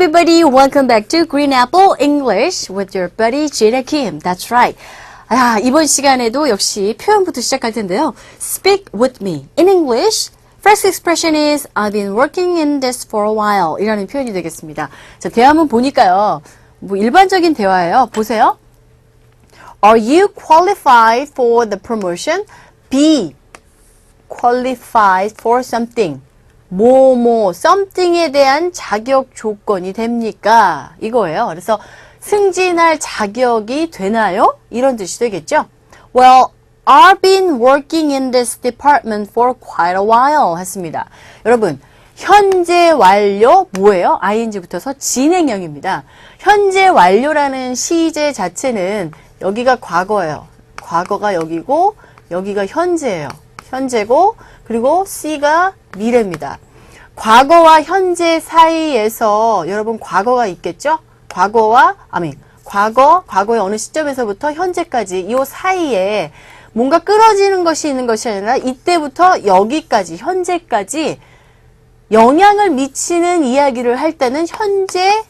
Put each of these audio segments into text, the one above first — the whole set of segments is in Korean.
everybody, welcome back to Green Apple English with your buddy Jada Kim. That's right. 이번 시간에도 역시 표현부터 시작할 텐데요. Speak with me. In English, first expression is I've been working in this for a while 이라는 표현이 되겠습니다. 자, 대화 한번 보니까요. 뭐 일반적인 대화예요. 보세요. Are you qualified for the promotion? B. Qualified for something. something에 대한 자격 조건이 됩니까? 이거예요. 그래서 승진할 자격이 되나요? 이런 뜻이 되겠죠? Well, I've been working in this department for quite a while 했습니다. 여러분, 현재 완료 뭐예요? ing 붙어서 진행형입니다. 현재 완료라는 시제 자체는 여기가 과거예요. 과거가 여기고 여기가 현재예요. 현재고 그리고 C가 미래입니다. 과거와 현재 사이에서 여러분 과거가 있겠죠? 과거의 어느 시점에서부터 현재까지 이 사이에 뭔가 끌어지는 것이 있는 것이 아니라 이때부터 여기까지 현재까지 영향을 미치는 이야기를 할 때는 현재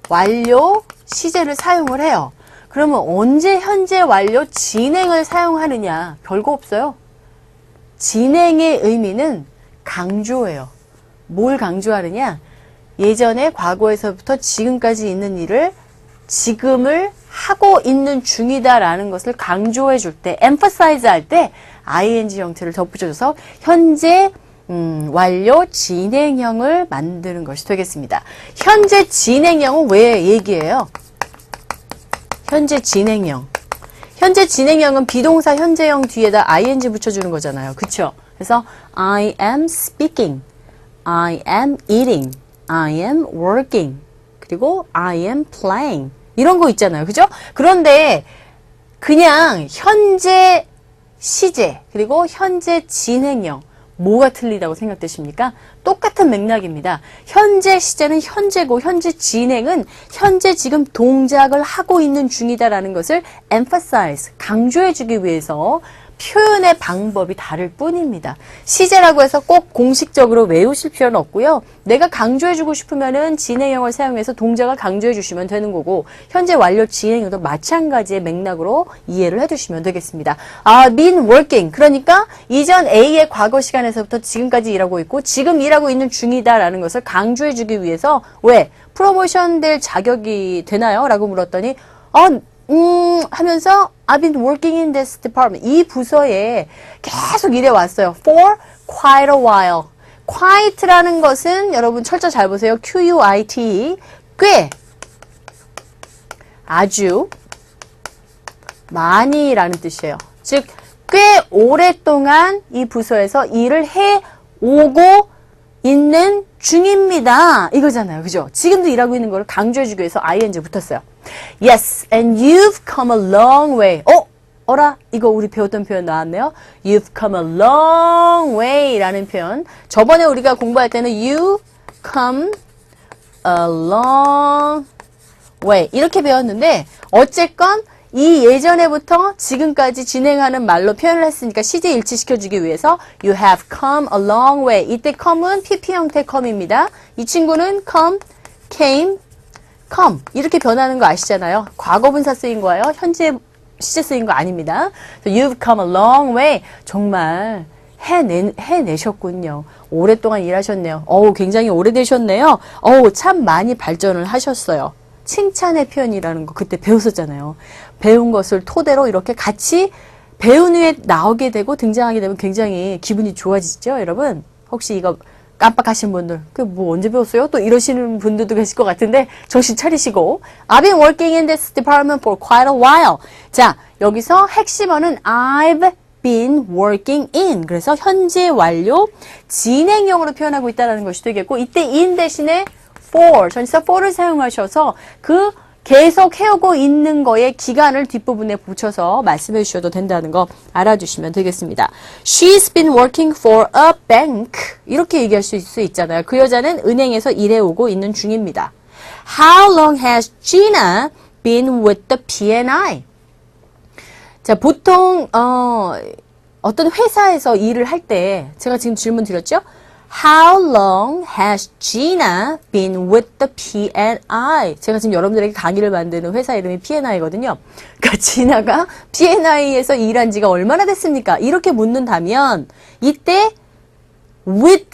완료 시제를 사용을 해요. 그러면 언제 현재 완료 진행을 사용하느냐? 별거 없어요. 진행의 의미는 강조예요. 뭘 강조하느냐? 예전에 과거에서부터 지금까지 있는 일을 지금을 하고 있는 중이다라는 것을 강조해 줄 때, emphasize 할 때 ing 형태를 덧붙여줘서 현재 완료 진행형을 만드는 것이 되겠습니다. 현재 진행형은 왜 얘기해요? 현재 진행형. 현재 진행형은 비동사 현재형 뒤에다 ing 붙여주는 거잖아요. 그쵸? 그래서 I am speaking, I am eating, I am working, 그리고 I am playing 이런 거 있잖아요. 그죠? 그런데 그냥 현재 시제 그리고 현재 진행형 뭐가 틀리다고 생각되십니까? 똑같은 맥락입니다. 현재 시제는 현재고 현재 진행은 현재 지금 동작을 하고 있는 중이다라는 것을 emphasize, 강조해주기 위해서 표현의 방법이 다를 뿐입니다. 시제라고 해서 꼭 공식적으로 외우실 필요는 없고요. 내가 강조해주고 싶으면은 진행형을 사용해서 동작을 강조해주시면 되는 거고 현재 완료 진행형도 마찬가지의 맥락으로 이해를 해두시면 되겠습니다. been working 그러니까 이전 A의 과거 시간에서부터 지금까지 일하고 있고 지금 일하고 있는 중이다라는 것을 강조해주기 위해서 왜? 프로모션 될 자격이 되나요? 라고 물었더니 하면서 I've been working in this department. 이 부서에 계속 일해왔어요. For quite a while. quite라는 것은 여러분 철자 잘 보세요. Q-U-I-T. 꽤, 아주, 많이라는 뜻이에요. 즉, 꽤 오랫동안 이 부서에서 일을 해오고 있는 중입니다. 이거잖아요. 그죠? 지금도 일하고 있는 걸 강조해주기 위해서 ing 붙었어요. Yes, and you've come a long way. 어라? 이거 우리 배웠던 표현 나왔네요. You've come a long way 라는 표현. 저번에 우리가 공부할 때는 you come a long way 이렇게 배웠는데 어쨌건 이 예전에부터 지금까지 진행하는 말로 표현을 했으니까 시제 일치시켜주기 위해서 You have come a long way. 이때 come은 PP 형태 come입니다. 이 친구는 come, came, come 이렇게 변하는 거 아시잖아요. 과거분사 쓰인 거예요. 현재 시제 쓰인 거 아닙니다. You've come a long way. 정말 해내셨군요. 오랫동안 일하셨네요. 굉장히 오래되셨네요. 참 많이 발전을 하셨어요. 칭찬의 표현이라는 거 그때 배웠었잖아요. 배운 것을 토대로 이렇게 같이 배운 후에 나오게 되고 등장하게 되면 굉장히 기분이 좋아지죠, 여러분? 혹시 이거 깜빡하신 분들, 뭐 언제 배웠어요? 또 이러시는 분들도 계실 것 같은데 정신 차리시고 I've been working in this department for quite a while. 자, 여기서 핵심어는 I've been working in. 그래서 현재 완료 진행형으로 표현하고 있다는 것이 되겠고 이때 in 대신에 for, 전치사 for를 사용하셔서 그 계속 해오고 있는 거에 기간을 뒷부분에 붙여서 말씀해 주셔도 된다는 거 알아주시면 되겠습니다. She's been working for a bank. 이렇게 얘기할 수 있잖아요. 그 여자는 은행에서 일해오고 있는 중입니다. How long has Gina been with the P&I? 자, 보통 어떤 회사에서 일을 할 때 제가 지금 질문 드렸죠? How long has Gina been with the P&I? 제가 지금 여러분들에게 강의를 만드는 회사 이름이 P&I거든요. 그러니까 지나가 P&I에서 일한 지가 얼마나 됐습니까? 이렇게 묻는다면 이때 with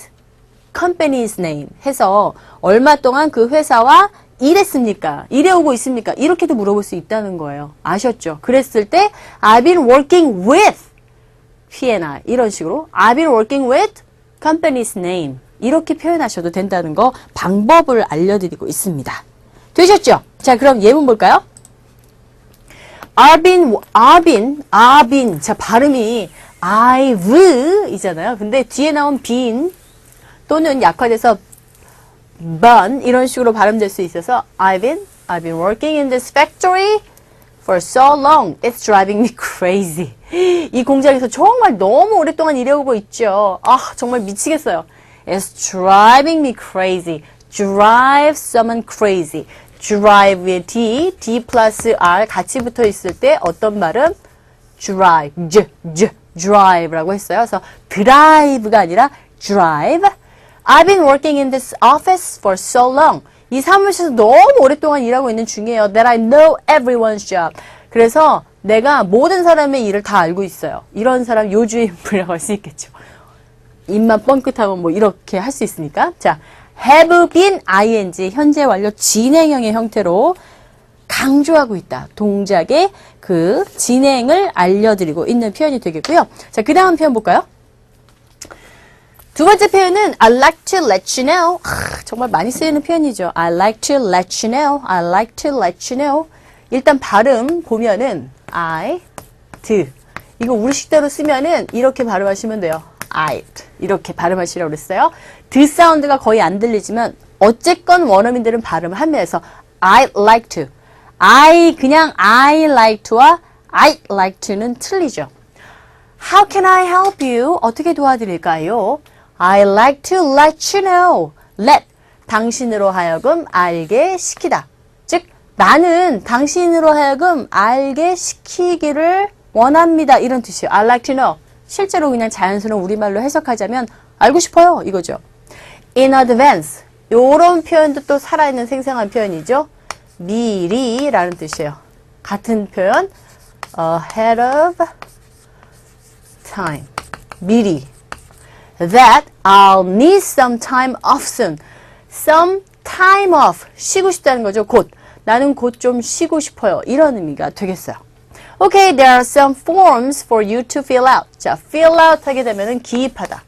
company's name 해서 얼마 동안 그 회사와 일했습니까? 일해오고 있습니까? 이렇게도 물어볼 수 있다는 거예요. 아셨죠? 그랬을 때 I've been working with P&I 이런 식으로 I've been working with company's name 이렇게 표현하셔도 된다는 거 방법을 알려드리고 있습니다. 되셨죠? 자, 그럼 예문 볼까요? I've been 자, 발음이 I've 이잖아요. 근데 뒤에 나온 been 또는 약화돼서 been 이런 식으로 발음될 수 있어서 I've been working in this factory for so long. It's driving me crazy. 이 공장에서 정말 너무 오랫동안 일해오고 있죠. 아, 정말 미치겠어요. It's driving me crazy. Drive someone crazy. Drive의 D 플러스 R 같이 붙어 있을 때 어떤 발음? Drive, drive라고 했어요. 그래서 drive가 아니라 drive. I've been working in this office for so long. 이 사무실에서 너무 오랫동안 일하고 있는 중이에요. That I know everyone's job. 그래서 내가 모든 사람의 일을 다 알고 있어요. 이런 사람 요주의 인물이라고 할 수 있겠죠. 입만 뻥끗하면 뭐 이렇게 할 수 있으니까. 자, have been ing 현재 완료 진행형의 형태로 강조하고 있다. 동작의 그 진행을 알려드리고 있는 표현이 되겠고요. 자, 그 다음 표현 볼까요? 두 번째 표현은 I like to let you know. 정말 많이 쓰이는 표현이죠. I like to let you know. I like to let you know. 일단 발음 보면은 I, do. 이거 우리식대로 쓰면은 이렇게 발음하시면 돼요. I'd. 이렇게 발음하시라고 그랬어요. 드 사운드가 거의 안 들리지만 어쨌건 원어민들은 발음을 하면서 I'd like to. 그냥 I like to와 I'd like to는 틀리죠. How can I help you? 어떻게 도와드릴까요? I'd like to let you know. Let. 당신으로 하여금 알게 시키다. 즉, 나는 당신으로 하여금 알게 시키기를 원합니다. 이런 뜻이에요. I'd like to know. 실제로 그냥 자연스러운 우리말로 해석하자면 알고 싶어요. 이거죠. In advance. 요런 표현도 또 살아있는 생생한 표현이죠. 미리라는 뜻이에요. 같은 표현. Ahead of time. 미리. That I'll need some time off soon. Some time off. 쉬고 싶다는 거죠. 곧. 나는 곧 좀 쉬고 싶어요. 이런 의미가 되겠어요. Okay, there are some forms for you to fill out. 자, fill out 하게 되면은 기입하다.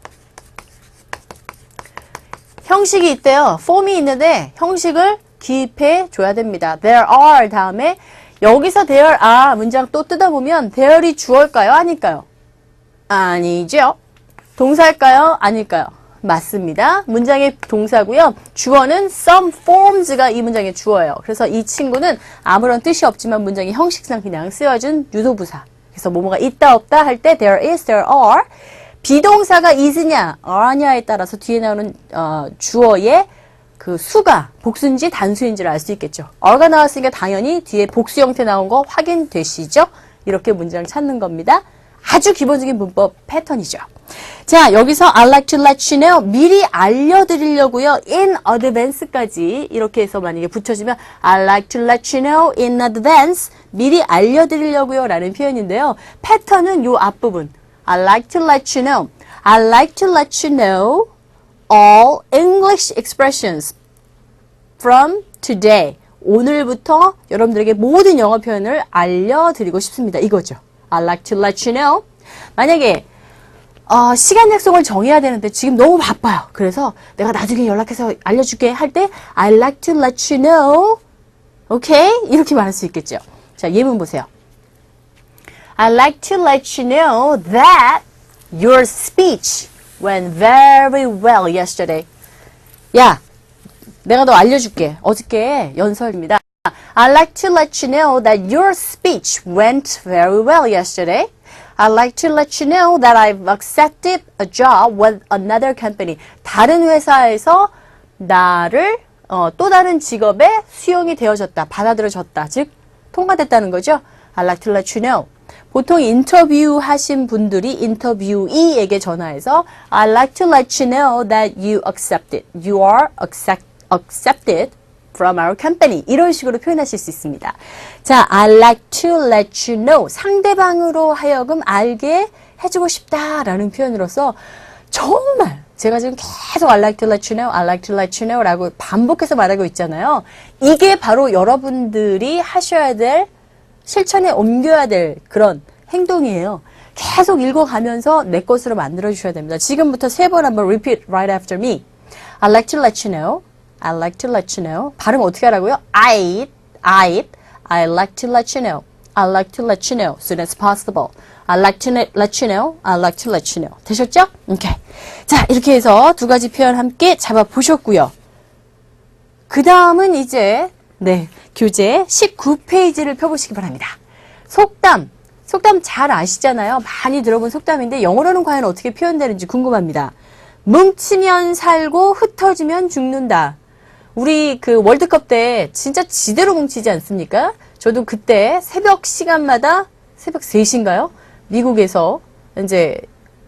형식이 있대요. 폼이 있는데 형식을 기입해 줘야 됩니다. There are 다음에 여기서 there are 문장 또 뜯어보면 there이 주어일까요? 아닐까요? 아니죠. 동사일까요? 아닐까요? 맞습니다. 문장의 동사고요. 주어는 some forms가 이 문장의 주어예요. 그래서 이 친구는 아무런 뜻이 없지만 문장의 형식상 그냥 쓰여준 유도부사. 그래서 뭐뭐가 있다 없다 할 때 there is, there are. 비동사가 is냐, are냐에 따라서 뒤에 나오는 주어의 그 수가 복수인지 단수인지를 알 수 있겠죠. are가 나왔으니까 당연히 뒤에 복수 형태 나온 거 확인되시죠? 이렇게 문장 찾는 겁니다. 아주 기본적인 문법 패턴이죠. 자, 여기서 I'd like to let you know. 미리 알려드리려고요. In advance까지 이렇게 해서 만약에 붙여주면 I'd like to let you know in advance. 미리 알려드리려고요 라는 표현인데요. 패턴은 요 앞부분. I'd like to let you know. I'd like to let you know all English expressions from today. 오늘부터 여러분들에게 모든 영어 표현을 알려드리고 싶습니다. 이거죠. I'd like to let you know. 만약에 시간 약속을 정해야 되는데 지금 너무 바빠요. 그래서 내가 나중에 연락해서 알려줄게 할 때 I'd like to let you know. 오케이? 이렇게 말할 수 있겠죠. 자, 예문 보세요. I'd like to let you know that your speech went very well yesterday. 야, 내가 너 알려줄게. 어저께 연설입니다. I'd like to let you know that your speech went very well yesterday. I'd like to let you know that I've accepted a job with another company. 다른 회사에서 나를 또 다른 직업에 수용이 되어졌다. 받아들여졌다. 즉 통과됐다는 거죠. I'd like to let you know. 보통 인터뷰 하신 분들이 인터뷰이에게 전화해서 I'd like to let you know that you accepted. You are accepted from our company. 이런 식으로 표현하실 수 있습니다. 자, I'd like to let you know. 상대방으로 하여금 알게 해주고 싶다라는 표현으로서 정말 제가 지금 계속 I'd like to let you know, I'd like to let you know 라고 반복해서 말하고 있잖아요. 이게 바로 여러분들이 하셔야 될, 실천에 옮겨야 될 그런 행동이에요. 계속 읽어가면서 내 것으로 만들어 주셔야 됩니다. 지금부터 3번 한번 repeat right after me. I'd like to let you know, I'd like to let you know. 발음 어떻게 하라고요? I'd like to let you know, I'd like to let you know soon as possible. I'd like to let you know, I'd like to let you know. 되셨죠? 오케이. 자, 이렇게 해서 두 가지 표현 함께 잡아보셨고요. 그 다음은 이제 교재 19페이지를 펴보시기 바랍니다. 속담 잘 아시잖아요. 많이 들어본 속담인데 영어로는 과연 어떻게 표현되는지 궁금합니다. 뭉치면 살고 흩어지면 죽는다. 우리 그 월드컵 때 진짜 지대로 뭉치지 않습니까? 저도 그때 새벽 시간마다 새벽 3시인가요? 미국에서 이제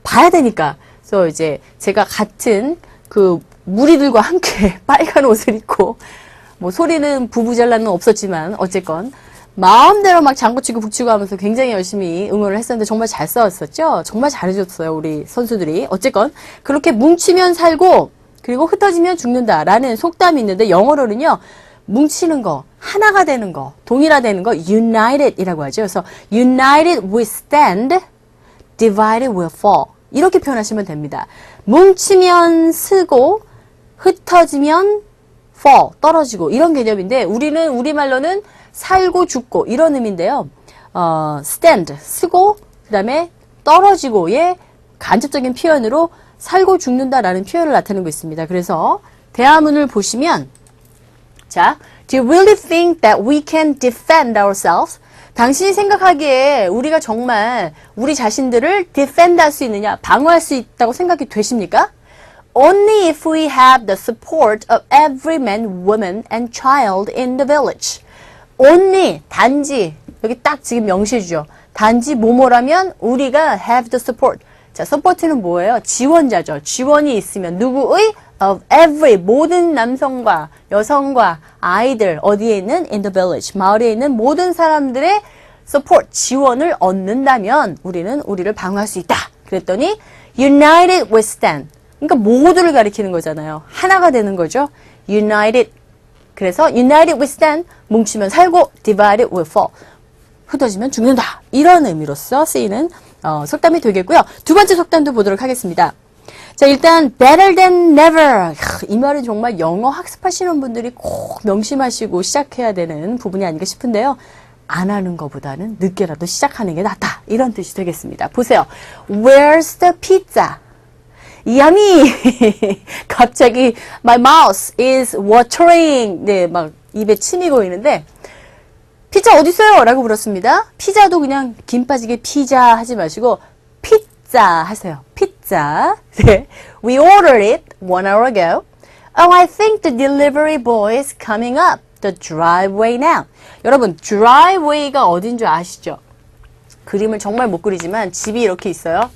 봐야 되니까. 그래서 이제 제가 같은 그 무리들과 함께 빨간 옷을 입고 뭐 소리는 부부젤라는 없었지만 어쨌건 마음대로 막 장구치고 북치고 하면서 굉장히 열심히 응원을 했었는데 정말 잘 싸웠었죠. 정말 잘해줬어요, 우리 선수들이. 어쨌건 그렇게 뭉치면 살고 그리고 흩어지면 죽는다라는 속담이 있는데 영어로는요. 뭉치는 거, 하나가 되는 거, 동일화되는 거 united이라고 하죠. 그래서 united we stand, divided we fall. 이렇게 표현하시면 됩니다. 뭉치면 쓰고 흩어지면 fall, 떨어지고 이런 개념인데 우리말로는 살고 죽고 이런 의미인데요. stand, 쓰고 그 다음에 떨어지고의 간접적인 표현으로 살고 죽는다라는 표현을 나타내고 있습니다. 그래서 대화문을 보시면 자, do you really think that we can defend ourselves? 당신이 생각하기에 우리가 정말 우리 자신들을 defend 할 수 있느냐, 방어할 수 있다고 생각이 되십니까? Only if we have the support of every man, woman, and child in the village. Only, 단지, 여기 딱 지금 명시해주죠. 단지 뭐뭐라면 우리가 have the support. 자, support는 뭐예요? 지원자죠. 지원이 있으면 누구의? Of every, 모든 남성과 여성과 아이들, 어디에 있는? In the village. 마을에 있는 모든 사람들의 support, 지원을 얻는다면 우리를 방어할 수 있다. 그랬더니 united we stand. 그러니까 모두를 가리키는 거잖아요. 하나가 되는 거죠. united. 그래서 united we stand, 뭉치면 살고 divided we fall. 흩어지면 죽는다. 이런 의미로서 쓰이는 속담이 되겠고요. 두 번째 속담도 보도록 하겠습니다. 자, 일단 better than never. 이 말은 정말 영어 학습하시는 분들이 꼭 명심하시고 시작해야 되는 부분이 아닌가 싶은데요. 안 하는 것보다는 늦게라도 시작하는 게 낫다. 이런 뜻이 되겠습니다. 보세요. Where's the pizza? Yummy! 갑자기 my mouth is watering. 네, 막 입에 침이 고이는데 피자 어디 있어요? 라고 물었습니다. 피자도 그냥 김 빠지게 피자 하지 마시고 피자 하세요. 피자. 네. We ordered it 1 hour ago. Oh, I think the delivery boy is coming up the driveway now. 여러분, driveway가 어딘 줄 아시죠? 그림을 정말 못 그리지만 집이 이렇게 있어요.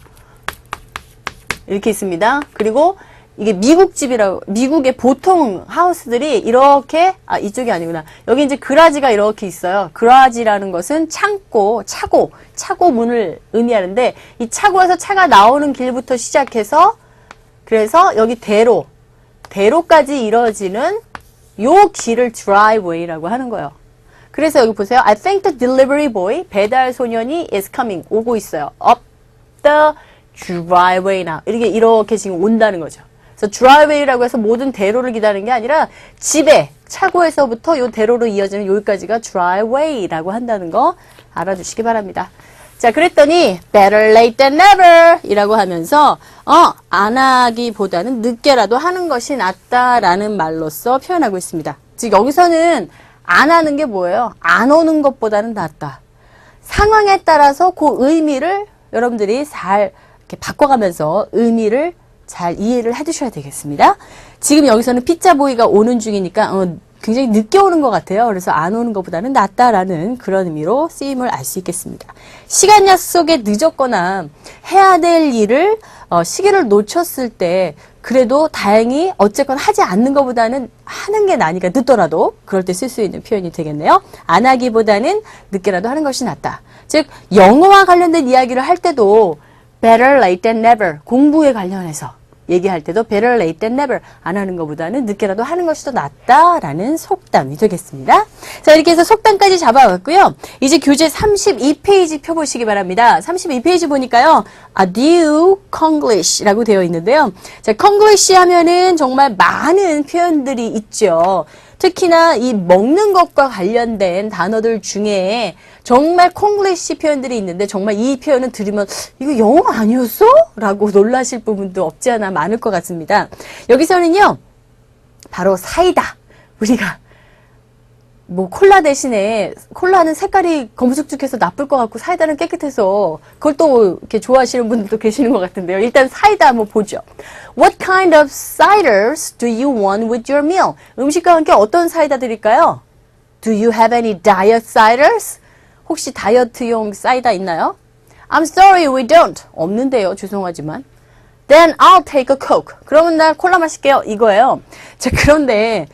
이렇게 있습니다. 그리고 이게 미국 집이라고, 미국의 보통 하우스들이 이렇게, 이쪽이 아니구나. 여기 이제 그라지가 이렇게 있어요. 그라지라는 것은 차고 문을 의미하는데, 이 차고에서 차가 나오는 길부터 시작해서, 그래서 여기 대로까지 이뤄지는 요 길을 driveway라고 하는 거예요. 그래서 여기 보세요. I think the delivery boy, 배달 소년이 is coming, 오고 있어요. Up the driveway now. 이렇게 지금 온다는 거죠. 그래서 driveway라고 해서 모든 대로를 기다리는 게 아니라 집에 차고에서부터 요 대로로 이어지는 여기까지가 driveway라고 한다는 거 알아두시기 바랍니다. 자, 그랬더니 better late than never 이라고 하면서 안 하기보다는 늦게라도 하는 것이 낫다라는 말로써 표현하고 있습니다. 즉 여기서는 안 하는 게 뭐예요? 안 오는 것보다는 낫다. 상황에 따라서 그 의미를 여러분들이 잘 이렇게 바꿔가면서 의미를 잘 이해를 해두셔야 되겠습니다. 지금 여기서는 피자보이가 오는 중이니까 굉장히 늦게 오는 것 같아요. 그래서 안 오는 것보다는 낫다라는 그런 의미로 쓰임을 알 수 있겠습니다. 시간 약속에 늦었거나 해야 될 일을 시기를 놓쳤을 때 그래도 다행히 어쨌건 하지 않는 것보다는 하는 게 나으니까 늦더라도 그럴 때 쓸 수 있는 표현이 되겠네요. 안 하기보다는 늦게라도 하는 것이 낫다. 즉 영어와 관련된 이야기를 할 때도 better late than never, 공부에 관련해서 얘기할 때도 better late than never, 안 하는 것보다는 늦게라도 하는 것이 더 낫다라는 속담이 되겠습니다. 자, 이렇게 해서 속담까지 잡아왔고요. 이제 교재 32페이지 펴보시기 바랍니다. 32페이지 보니까요. Adieu Konglish라고 되어 있는데요. 자, Konglish 하면은 정말 많은 표현들이 있죠. 특히나 이 먹는 것과 관련된 단어들 중에 정말 콩글리시 표현들이 있는데 정말 이 표현을 들으면 이거 영어 아니었어? 라고 놀라실 부분도 없지 않아 많을 것 같습니다. 여기서는요. 바로 사이다. 우리가 뭐 콜라 대신에 콜라는 색깔이 검숙죽해서 나쁠 것 같고 사이다는 깨끗해서 그걸 또 이렇게 좋아하시는 분들도 계시는 것 같은데요. 일단 사이다 한번 보죠. What kind of ciders do you want with your meal? 음식과 함께 어떤 사이다 드릴까요? Do you have any diet ciders? 혹시 다이어트용 사이다 있나요? I'm sorry, we don't. 없는데요. 죄송하지만. Then I'll take a Coke. 그러면 나 콜라 마실게요. 이거예요. 자, 그런데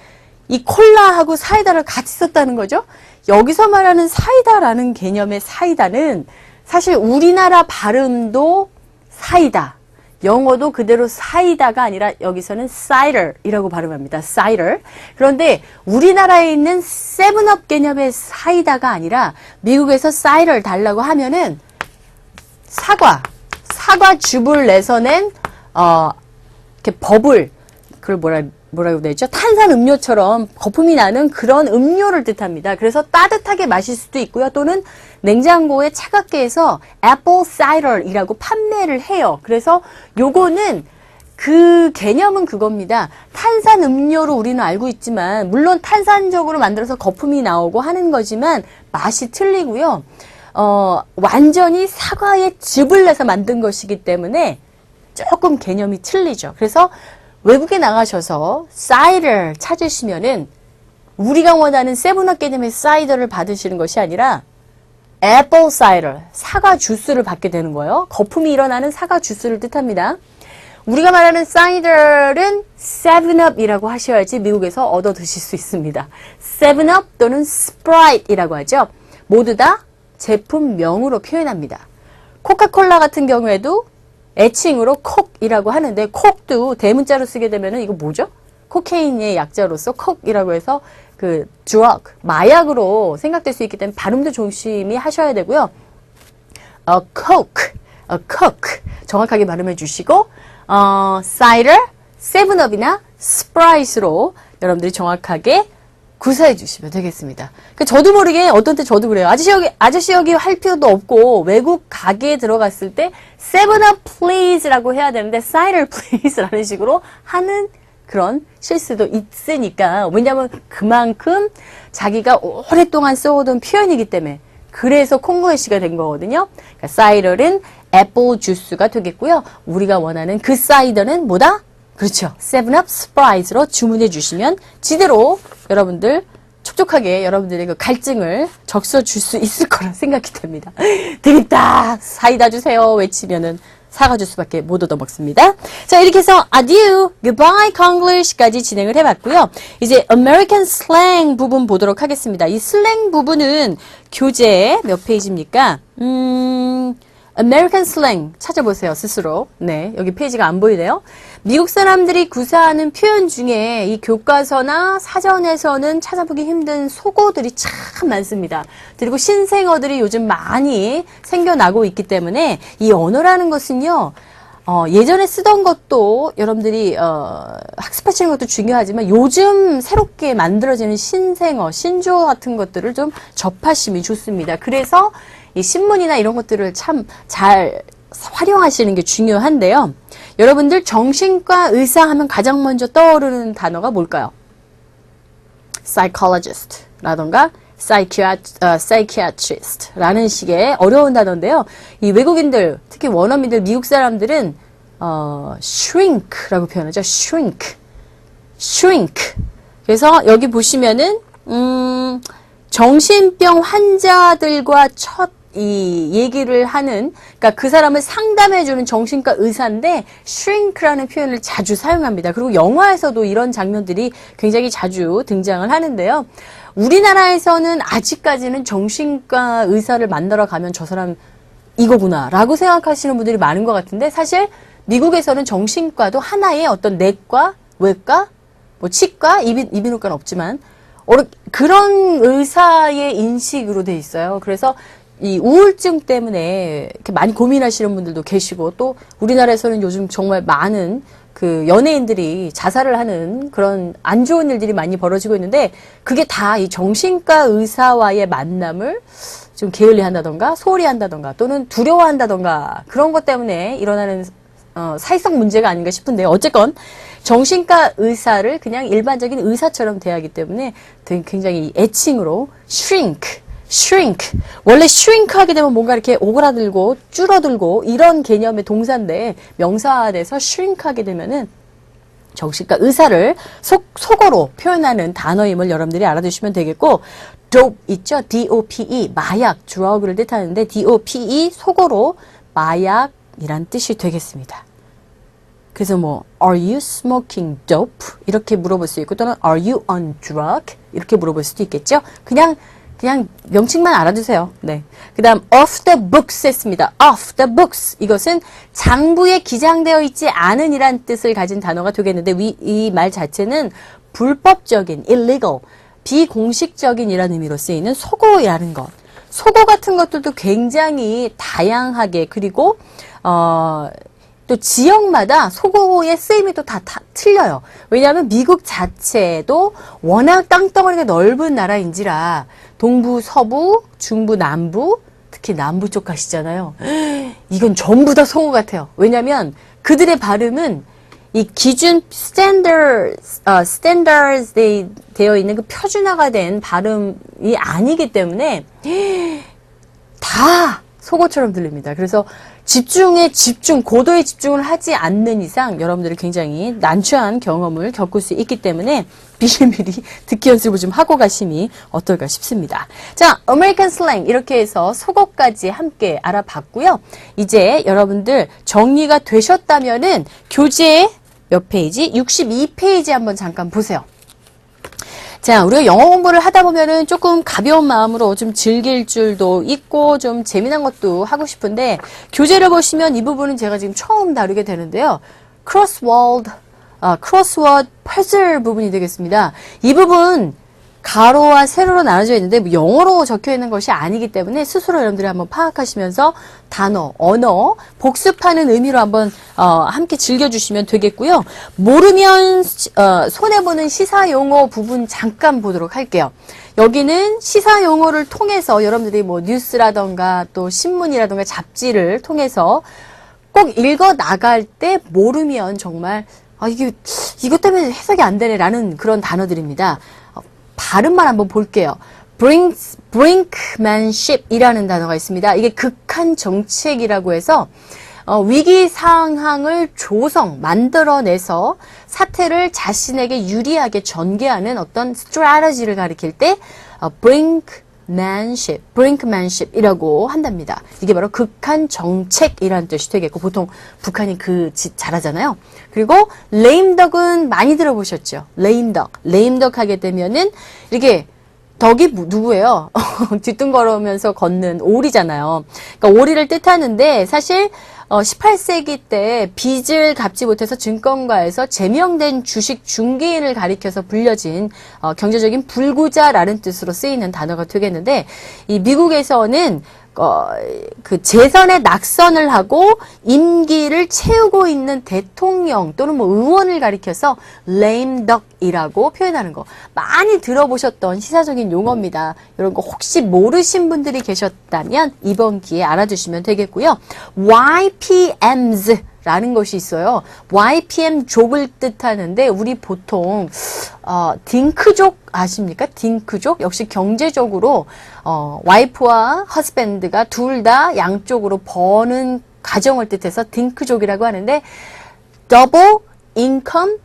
이 콜라하고 사이다를 같이 썼다는 거죠. 여기서 말하는 사이다라는 개념의 사이다는 사실 우리나라 발음도 사이다. 영어도 그대로 사이다가 아니라 여기서는 cider이라고 발음합니다. cider. 그런데 우리나라에 있는 세븐업 개념의 사이다가 아니라 미국에서 cider 달라고 하면은 사과 즙을 내서 낸 이렇게 버블, 그걸 뭐라고 되죠? 탄산 음료처럼 거품이 나는 그런 음료를 뜻합니다. 그래서 따뜻하게 마실 수도 있고요. 또는 냉장고에 차갑게 해서 애플 사이더이라고 판매를 해요. 그래서 요거는 그 개념은 그겁니다. 탄산 음료로 우리는 알고 있지만 물론 탄산적으로 만들어서 거품이 나오고 하는 거지만 맛이 틀리고요. 완전히 사과의 즙을 내서 만든 것이기 때문에 조금 개념이 틀리죠. 그래서 외국에 나가셔서 사이더 찾으시면은 우리가 원하는 세븐업 개념의 사이더를 받으시는 것이 아니라 애플 사이더, 사과 주스를 받게 되는 거예요. 거품이 일어나는 사과 주스를 뜻합니다. 우리가 말하는 사이더는 세븐업이라고 하셔야지 미국에서 얻어 드실 수 있습니다. 세븐업 또는 스프라이트이라고 하죠. 모두 다 제품명으로 표현합니다. 코카콜라 같은 경우에도 애칭으로 콕이라고 하는데 콕도 대문자로 쓰게 되면은 이거 뭐죠? 코케인의 약자로서 콕이라고 해서 그 drug, 마약으로 생각될 수 있기 때문에 발음도 조심히 하셔야 되고요. a coke 정확하게 발음해 주시고 cider, 세븐업이나 스프라이트로 여러분들이 정확하게 구사해 주시면 되겠습니다. 저도 모르게 어떤 때 저도 그래요. 아저씨 여기 할 필요도 없고 외국 가게에 들어갔을 때 Seven Up Please라고 해야 되는데 Cider Please라는 식으로 하는 그런 실수도 있으니까 왜냐하면 그만큼 자기가 오랫동안 써오던 표현이기 때문에 그래서 콩글리시가 된 거거든요. 그러니까 사이더는 애플 주스가 되겠고요. 우리가 원하는 그 사이더는 뭐다? 그렇죠. 세븐업 스프라이트로 주문해 주시면 지대로 여러분들 촉촉하게 여러분들의 그 갈증을 적셔 줄 수 있을 거라 생각이 됩니다. 되겠다. 사이다 주세요. 외치면은 사과 주스밖에 못 얻어 먹습니다. 자, 이렇게 해서 adieu, goodbye, Konglish까지 진행을 해봤고요. 이제 American slang 부분 보도록 하겠습니다. 이 슬랭 부분은 교재 몇 페이지입니까? American slang 찾아보세요, 스스로. 네, 여기 페이지가 안 보이네요. 미국 사람들이 구사하는 표현 중에 이 교과서나 사전에서는 찾아보기 힘든 속어들이 참 많습니다. 그리고 신생어들이 요즘 많이 생겨나고 있기 때문에 이 언어라는 것은요, 예전에 쓰던 것도 여러분들이 학습하시는 것도 중요하지만 요즘 새롭게 만들어지는 신생어, 신조어 같은 것들을 좀 접하시면 좋습니다. 그래서 이 신문이나 이런 것들을 참 잘 활용하시는 게 중요한데요. 여러분들 정신과 의사 하면 가장 먼저 떠오르는 단어가 뭘까요? psychologist라던가 psychiatrist라는 식의 어려운 단어인데요. 이 외국인들, 특히 원어민들, 미국 사람들은 shrink라고 표현하죠. shrink. 그래서 여기 보시면은 정신병 환자들과 첫 이 얘기를 하는, 그러니까 그 사람을 상담해주는 정신과 의사인데 shrink라는 표현을 자주 사용합니다. 그리고 영화에서도 이런 장면들이 굉장히 자주 등장을 하는데요. 우리나라에서는 아직까지는 정신과 의사를 만나러 가면 저 사람 이거구나 라고 생각하시는 분들이 많은 것 같은데, 사실 미국에서는 정신과도 하나의 어떤 내과, 외과, 뭐 치과, 이비인후과는 없지만 그런 의사의 인식으로 돼 있어요. 그래서 이 우울증 때문에 이렇게 많이 고민하시는 분들도 계시고, 또 우리나라에서는 요즘 정말 많은 그 연예인들이 자살을 하는 그런 안 좋은 일들이 많이 벌어지고 있는데, 그게 다 이 정신과 의사와의 만남을 좀 게을리 한다던가 소홀히 한다던가 또는 두려워한다던가 그런 것 때문에 일어나는 사회성 문제가 아닌가 싶은데요. 어쨌건 정신과 의사를 그냥 일반적인 의사처럼 대하기 때문에 굉장히 애칭으로 shrink. 원래 shrink 하게 되면 뭔가 이렇게 오그라들고 줄어들고 이런 개념의 동사인데, 명사화돼서 shrink 하게 되면은 정신과 의사를 속어로 표현하는 단어임을 여러분들이 알아두시면 되겠고, dope 있죠? D-O-P-E, 마약, drug를 뜻하는데 D-O-P-E 속어로 마약이란 뜻이 되겠습니다. 그래서 뭐 Are you smoking dope? 이렇게 물어볼 수 있고, 또는 Are you on drug? 이렇게 물어볼 수도 있겠죠? 그냥 명칭만 알아두세요. 네. 그 다음 off the books 했습니다. off the books. 이것은 장부에 기장되어 있지 않은 이란 뜻을 가진 단어가 되겠는데, 이 말 자체는 불법적인, illegal, 비공식적인 이라는 의미로 쓰이는 속어이라는 것. 속어 같은 것들도 굉장히 다양하게, 그리고 또 지역마다 속어의 쓰임이 또 다 틀려요. 왜냐하면 미국 자체도 워낙 땅덩어리가 넓은 나라인지라 동부, 서부, 중부, 남부, 특히 남부 쪽 가시잖아요. 이건 전부 다 속어 같아요. 왜냐하면 그들의 발음은 이 기준 스탠더드 되어 있는 그 표준화가 된 발음이 아니기 때문에 다 속어처럼 들립니다. 그래서 고도의 집중을 하지 않는 이상 여러분들이 굉장히 난처한 경험을 겪을 수 있기 때문에 미리미리 듣기 연습을 좀 하고 가심이 어떨까 싶습니다. 자, American slang 이렇게 해서 속어까지 함께 알아봤고요. 이제 여러분들 정리가 되셨다면은 교재 몇 페이지? 62페이지 한번 잠깐 보세요. 자, 우리가 영어 공부를 하다 보면은 조금 가벼운 마음으로 좀 즐길 줄도 있고 좀 재미난 것도 하고 싶은데, 교재를 보시면 이 부분은 제가 지금 처음 다루게 되는데요. 크로스워드 퍼즐 부분이 되겠습니다. 이 부분 가로와 세로로 나눠져 있는데 뭐 영어로 적혀 있는 것이 아니기 때문에 스스로 여러분들이 한번 파악하시면서 단어, 언어, 복습하는 의미로 한번 함께 즐겨주시면 되겠고요. 모르면 손해보는 시사용어 부분 잠깐 보도록 할게요. 여기는 시사용어를 통해서 여러분들이 뭐 뉴스라던가 또 신문이라던가 잡지를 통해서 꼭 읽어 나갈 때 모르면 정말 이것 때문에 해석이 안 되네 라는 그런 단어들입니다. 발음만 한번 볼게요. brinkmanship 이라는 단어가 있습니다. 이게 극한 정책이라고 해서 위기 상황을 만들어내서 사태를 자신에게 유리하게 전개하는 어떤 스트래티지를 가리킬 때 brinkmanship이라고 한답니다. 이게 바로 극한 정책이라는 뜻이 되겠고, 보통 북한이 그 짓 잘하잖아요. 그리고 lame duck은 많이 들어보셨죠? lame duck 하게 되면은 이렇게 덕이 누구예요? 뒤뚱거리면서 걷는 오리잖아요. 그러니까 오리를 뜻하는데, 사실 18세기 때 빚을 갚지 못해서 증권가에서 제명된 주식 중개인을 가리켜서 불려진 경제적인 불구자라는 뜻으로 쓰이는 단어가 되겠는데, 이 미국에서는 그 재선에 낙선을 하고 임기를 채우고 있는 대통령 또는 뭐 의원을 가리켜서 lame duck이라고 표현하는 거 많이 들어보셨던 시사적인 용어입니다. 이런 거 혹시 모르신 분들이 계셨다면 이번 기회에 알아두시면 되겠고요. YPMs 라는 것이 있어요. YPM 족을 뜻하는데, 우리 보통 딩크족 아십니까? 딩크족? 역시 경제적으로 와이프와 허스밴드가 둘 다 양쪽으로 버는 가정을 뜻해서 딩크족이라고 하는데, double income,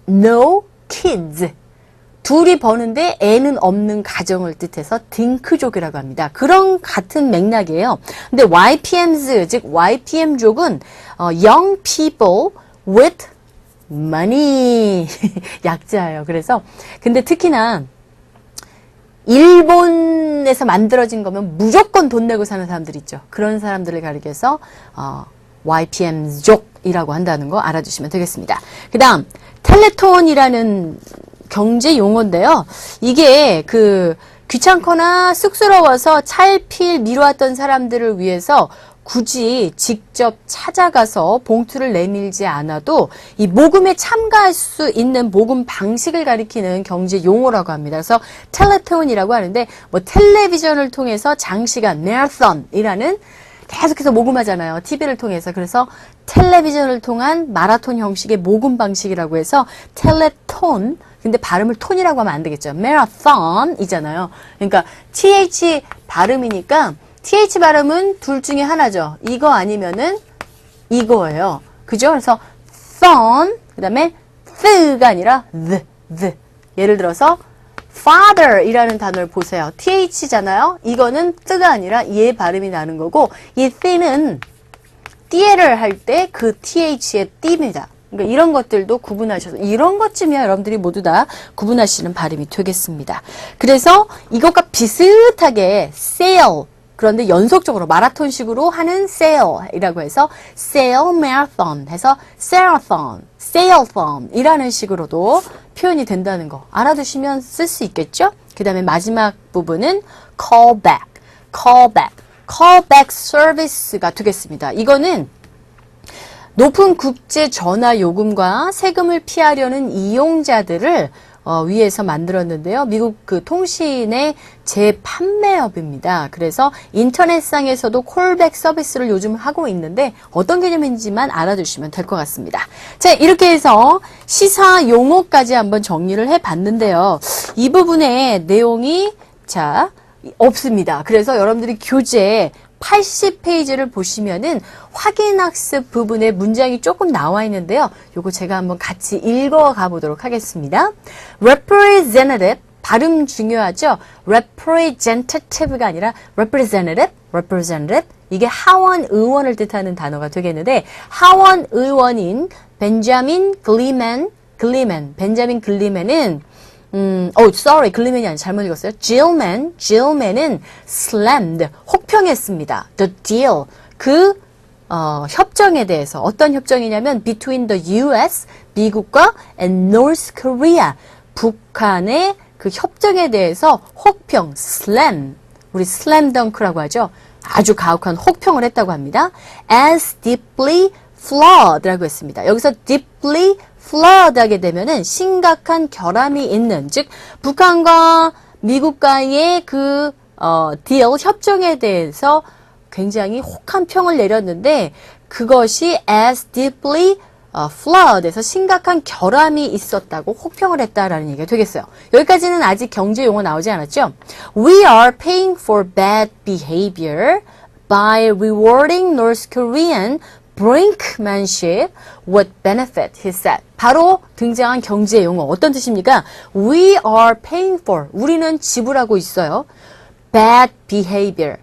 no kids. 둘이 버는데 애는 없는 가정을 뜻해서 딩크족이라고 합니다. 그런 같은 맥락이에요. 근데 YPMs, 즉 YPM족은 young people with money 약자예요. 그래서 근데 특히나 일본에서 만들어진 거면 무조건 돈 내고 사는 사람들 있죠. 그런 사람들을 가리켜서 YPM족이라고 한다는 거 알아두시면 되겠습니다. 그 다음 텔레톤이라는 경제 용어인데요. 이게 귀찮거나 쑥스러워서 차일피일 미뤄왔던 사람들을 위해서 굳이 직접 찾아가서 봉투를 내밀지 않아도 이 모금에 참가할 수 있는 모금 방식을 가리키는 경제 용어라고 합니다. 그래서 텔레톤이라고 하는데 뭐 텔레비전을 통해서 장시간 마라톤이라는 계속해서 모금하잖아요. TV를 통해서. 그래서 텔레비전을 통한 마라톤 형식의 모금 방식이라고 해서 텔레톤. 근데 발음을 톤이라고 하면 안 되겠죠. 마라톤이잖아요. 그러니까 TH 발음이니까 TH 발음은 둘 중에 하나죠. 이거 아니면은 이거예요. 그죠? 그래서 thon 그 다음에 th가 아니라 the. 예를 들어서 father 이라는 단어를 보세요. TH잖아요. 이거는 뜨가 아니라 얘 발음이 나는 거고 이 th는 띠에를 할 때 그 TH의 띠입니다. 그러니까 이런 것들도 구분하셔서 이런 것쯤이야 여러분들이 모두 다 구분하시는 발음이 되겠습니다. 그래서 이것과 비슷하게 sale 그런데 연속적으로 마라톤식으로 하는 sale이라고 해서 sale marathon 해서 saleathon 이라는 식으로도 표현이 된다는 거 알아두시면 쓸 수 있겠죠? 그 다음에 마지막 부분은 callback 서비스가 되겠습니다. 이거는 높은 국제 전화 요금과 세금을 피하려는 이용자들을 위해서 만들었는데요. 미국 통신의 재판매업입니다. 그래서 인터넷상에서도 콜백 서비스를 요즘 하고 있는데 어떤 개념인지만 알아두시면 될 것 같습니다. 자, 이렇게 해서 시사 용어까지 한번 정리를 해봤는데요. 이 부분의 내용이 없습니다. 그래서 여러분들이 교재 80페이지를 보시면은 확인학습 부분에 문장이 조금 나와 있는데요. 요거 제가 한번 같이 읽어가 보도록 하겠습니다. representative, 발음 중요하죠? representative가 아니라 representative. 이게 하원 의원을 뜻하는 단어가 되겠는데 하원 의원인 벤자민 글리맨은 글리맨이 아니라 잘못 읽었어요. Gillman은 slammed, 혹평했습니다. The deal, 협정에 대해서 어떤 협정이냐면 between the US, 미국과 and North Korea, 북한의 그 협정에 대해서 혹평, 우리 slam dunk라고 하죠. 아주 가혹한 혹평을 했다고 합니다. As deeply flawed라고 했습니다. 여기서 deeply flawed 하게 되면은 심각한 결함이 있는, 즉 북한과 미국과의 deal 협정에 대해서 굉장히 혹한 평을 내렸는데 그것이 as deeply flawed에서 심각한 결함이 있었다고 혹평을 했다라는 얘기가 되겠어요. 여기까지는 아직 경제 용어 나오지 않았죠? We are paying for bad behavior by rewarding North Korean brinkmanship with benefit, he said. 바로 등장한 경제 용어 어떤 뜻입니까? We are paying for, 우리는 지불하고 있어요. bad behavior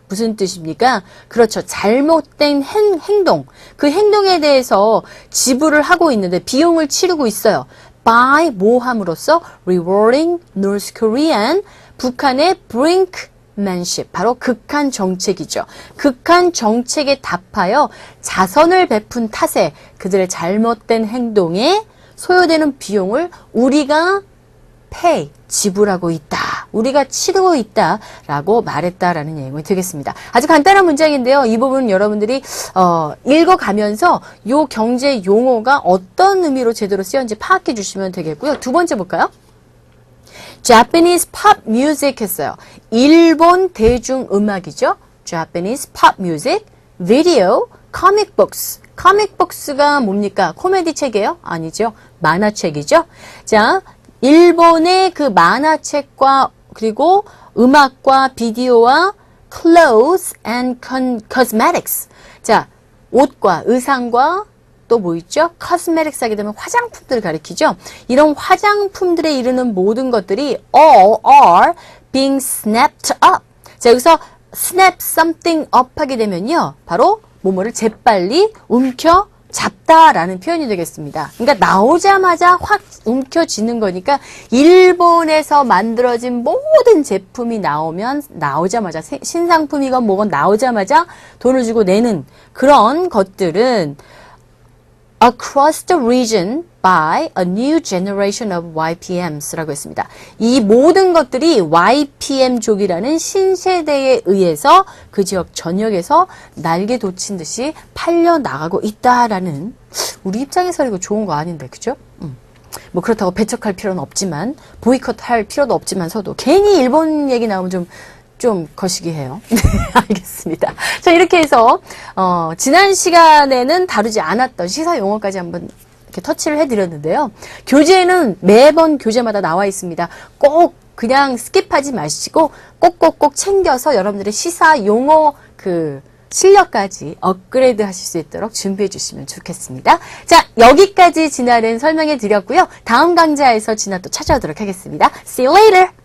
무슨 뜻입니까? 그렇죠. 잘못된 행동. 그 행동에 대해서 지불을 하고 있는데 비용을 치르고 있어요. by 뭐 함으로써 rewarding North Korean, 북한의 brinkmanship, 바로 극한 정책이죠. 극한 정책에 답하여 자선을 베푼 탓에 그들의 잘못된 행동에 소요되는 비용을 우리가 pay, 지불하고 있다. 우리가 치르고 있다. 라고 말했다라는 내용이 되겠습니다. 아주 간단한 문장인데요. 이 부분은 여러분들이 읽어가면서 요 경제 용어가 어떤 의미로 제대로 쓰였는지 파악해 주시면 되겠고요. 두 번째 볼까요? Japanese pop music 했어요. 일본 대중음악이죠. Japanese pop music, video, comic books. comic books가 뭡니까? 코미디 책이에요? 아니죠. 만화책이죠. 자, 일본의 그 만화책과 그리고 음악과 비디오와 clothes and cosmetics. 자, 옷과 의상과 또 뭐 있죠? cosmetics 하게 되면 화장품들을 가리키죠. 이런 화장품들에 이르는 모든 것들이 all are being snapped up. 자, 여기서 snap something up 하게 되면요. 바로 뭐뭐를 재빨리 움켜 잡다라는 표현이 되겠습니다. 그러니까 나오자마자 확 움켜쥐는 거니까 일본에서 만들어진 모든 제품이 나오자마자 신상품이건 뭐건 나오자마자 돈을 주고 내는 그런 것들은 across the region by a new generation of YPMs라고 했습니다. 이 모든 것들이 YPM족이라는 신세대에 의해서 그 지역 전역에서 날개 돋친 듯이 팔려나가고 있다라는 우리 입장에서 이거 좋은 거 아닌데 그죠? 뭐 그렇다고 배척할 필요는 없지만 보이콧할 필요도 없지만서도 괜히 일본 얘기 나오면 좀 거시기해요. 네, 알겠습니다. 자, 이렇게 해서 지난 시간에는 다루지 않았던 시사 용어까지 한번 이렇게 터치를 해드렸는데요. 교재에는 매번 교재마다 나와 있습니다. 꼭 그냥 스킵하지 마시고 꼭꼭꼭 챙겨서 여러분들의 시사 용어 실력까지 업그레이드 하실 수 있도록 준비해 주시면 좋겠습니다. 자, 여기까지 진아는 설명해 드렸고요. 다음 강좌에서 진아 또 찾아오도록 하겠습니다. See you later!